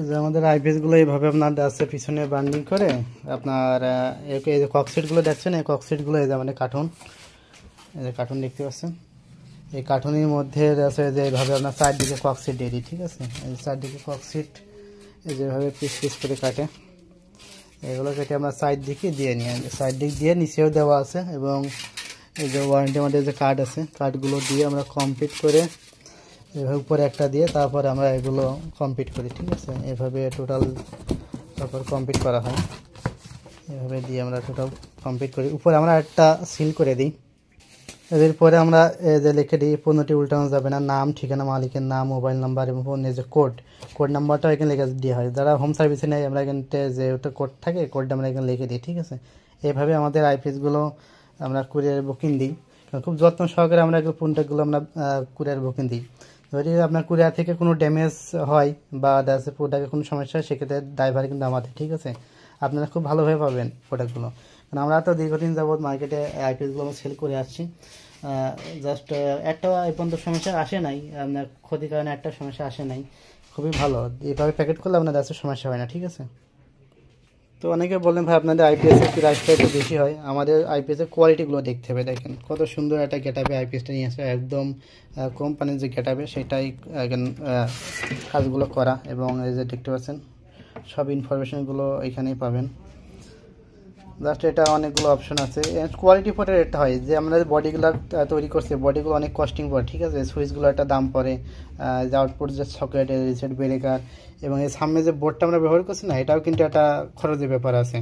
যে আমাদের আইপিএস গুলো এইভাবে আপনার আছে পিছনে বান্ডিং করে আপনার এই যে ককসিট গুলো দেখছেন, এই ককসিট গুলো এই যে মানে কার্টুন, এই যে কার্টুন দেখতে পাচ্ছেন, এই কার্টুনের মধ্যে আছে যে এইভাবে আপনার চারদিকে ককসিট দিয়ে দিই। ঠিক আছে, এই চারদিকে ককসিট এই যেভাবে পিস পিস করে কাটে, এগুলো কেটে আমরা সাইড দিকে দিয়ে নিই। সাইড দিক দিয়ে নিচেও দেওয়া আছে এবং এই যে ওয়ারেন্টি আমাদের যে কার্ড আছে, কার্ডগুলো দিয়ে আমরা কমপ্লিট করে এভাবে উপরে একটা দিয়ে তারপরে আমরা এগুলো কমপ্লিট করি। ঠিক আছে, এভাবে টোটাল তারপর কমপ্লিট করা হয়, এভাবে দিয়ে আমরা টোটাল কমপ্লিট করি। উপরে আমরা একটা সিল করে দিই। এরপরে আমরা যে লিখে দিই পণ্যটি উল্টানো যাবে না, নাম, ঠিকানা, মালিকের নাম, মোবাইল নাম্বার এবং পণ্যের যে কোড নাম্বারটাও এখানে লিখে দেওয়া হয়। যারা হোম সার্ভিসে নেয় আমরা এখানতে যে ওটা কোড থাকে, কোডটা আমরা এখানে লিখে দিই। ঠিক আছে, এইভাবে আমাদের আইপিএসগুলো আমরা কুরিয়ার বুকিং দিই। খুব যত্ন সহকারে আমরা প্রোডাক্টগুলো আমরা কুরিয়ার বুকিং দিই। যদি আপনার কুরিয়ার থেকে কোনো ড্যামেজ হয় বা প্রোডাক্টের কোনো সমস্যা হয়, সেক্ষেত্রে ড্রাইভার কিন্তু আমাদের। ঠিক আছে, আপনারা খুব ভালোভাবে পাবেন প্রোডাক্টগুলো, কারণ আমরা তো দীর্ঘদিন যাবৎ মার্কেটে আইপিএসগুলো আমরা সেল করে আসছি। জাস্ট একটা এই পর্যন্ত সমস্যা আসে নাই, আপনার ক্ষতির কারণে একটা সমস্যা আসে নাই। খুবই ভালো, এইভাবে প্যাকেট করলে আপনার আসলে সমস্যা হয় না। ঠিক আছে, তো অনেকে বললেন ভাই আপনাদের আইপিএসের প্রাইসটা একটু বেশি হয়। আমাদের আইপিএসের কোয়ালিটিগুলো দেখতে হবে। দেখেন কত সুন্দর একটা গেটআপে আইপিএসটা নিয়ে আসে, একদম কোম্পানির যে গেটআপে সেটাই কাজগুলো করা। এবং এই যে দেখতে পাচ্ছেন সব ইনফরমেশনগুলো এখানেই পাবেন। জাস্ট এটা অনেকগুলো অপশন আছে, কোয়ালিটি পরে রেটটা হয়। যে আমরা বডিগুলো তৈরি করছি, বডিগুলো অনেক কস্টিং পড়ে। ঠিক আছে, সুইচগুলো একটা দাম পড়ে, যে আউটপুট যে সকেট, রিসেট ব্রেকার এবং এর সামনে যে বোর্ডটা আমরা ব্যবহার করছি না, এটাও কিন্তু একটা খরচের ব্যাপার আছে।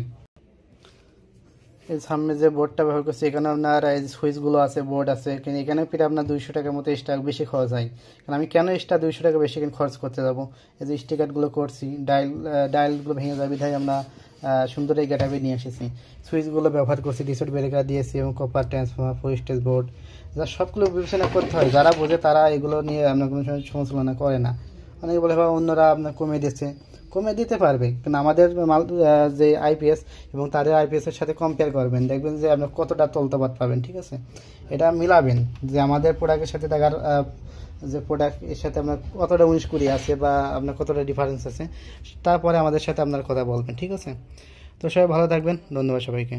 এর সামনে যে বোর্ডটা ব্যবহার করছি এখানে আপনার এই সুইচগুলো আছে, বোর্ড আছে, কিন্তু এখানে প্রায় আপনার 200 টাকার মতো এক্সট্রা বেশি খরচ হয়। কারণ আমি কেন এক্সট্রা 200 টাকা বেশি খরচ করতে যাবো? এই যে স্টিকারগুলো করছি, ডায়ালগুলো ভেঙে যাবে, তাই আমরা সুন্দর এই গেটআপে নিয়ে এসেছি। সুইচগুলো ব্যবহার করছি, রিসেট ব্রেকার দিয়েছি এবং কপার ট্রান্সফর্মার, ফুল স্টেজ বোর্ড, যা সবগুলো বিবেচনা করতে হয়। যারা বোঝে তারা এগুলো নিয়ে আপনার কোনো সময় সমালোচনা করে না। অনেকে বলে বা অন্যরা আপনার কমে দিচ্ছে, কমে দিতে পারবে, কিন্তু আমাদের মাল যে আইপিএস এবং তাদের আইপিএসের সাথে কম্পেয়ার করবেন, দেখবেন যে আপনার কতটা তলতফাত পাবেন। ঠিক আছে, এটা মিলাবেন যে আমাদের প্রোডাক্টের সাথে তার যে প্রোডাক্ট এর সাথে আপনার কতটা 19-20 আছে বা আপনার কতটা ডিফারেন্স আছে, তারপরে আমাদের সাথে আপনার কথা বলবেন। ঠিক আছে, তো সবাই ভালো থাকবেন, ধন্যবাদ সবাইকে।